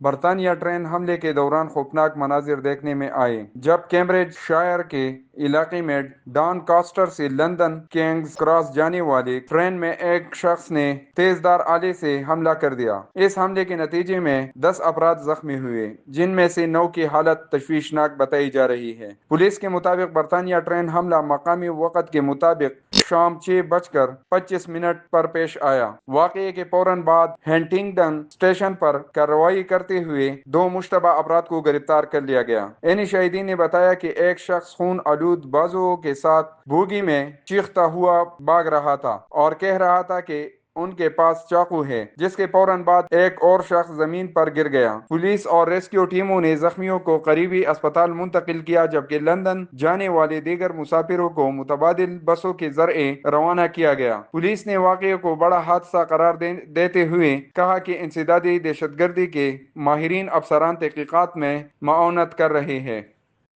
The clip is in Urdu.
برطانیہ ٹرین حملے کے دوران خوفناک مناظر دیکھنے میں آئے جب کیمبرج شائر کے علاقے میں ڈانکاسٹر سے لندن کنگز کراس جانے والی ٹرین میں ایک شخص نے تیز دھار آلے سے حملہ کر دیا۔ اس حملے کے نتیجے میں 10 افراد زخمی ہوئے، جن میں سے 9 کی حالت تشویشناک بتائی جا رہی ہے۔ پولیس کے مطابق برطانیہ ٹرین حملہ مقامی وقت کے مطابق شام 6:25 پر پیش آیا۔ واقعے کے فوراً بعد ہنٹنگٹن اسٹیشن پر کارروائی کرتے ہوئے 2 مشتبہ افراد کو گرفتار کر لیا گیا۔ ان شاہدین نے بتایا کہ ایک شخص خون آلود بازوؤں کے ساتھ بوگی میں چیختا ہوا بھاگ رہا تھا اور کہہ رہا تھا کہ ان کے پاس چاقو ہے، جس کے فوراً بعد ایک اور شخص زمین پر گر گیا۔ پولیس اور ریسکیو ٹیموں نے زخمیوں کو قریبی اسپتال منتقل کیا، جبکہ لندن جانے والے دیگر مسافروں کو متبادل بسوں کے ذریعے روانہ کیا گیا۔ پولیس نے واقعے کو بڑا حادثہ قرار دیتے ہوئے کہا کہ انسدادی دہشت گردی کے ماہرین افسران تحقیقات میں معاونت کر رہے ہیں۔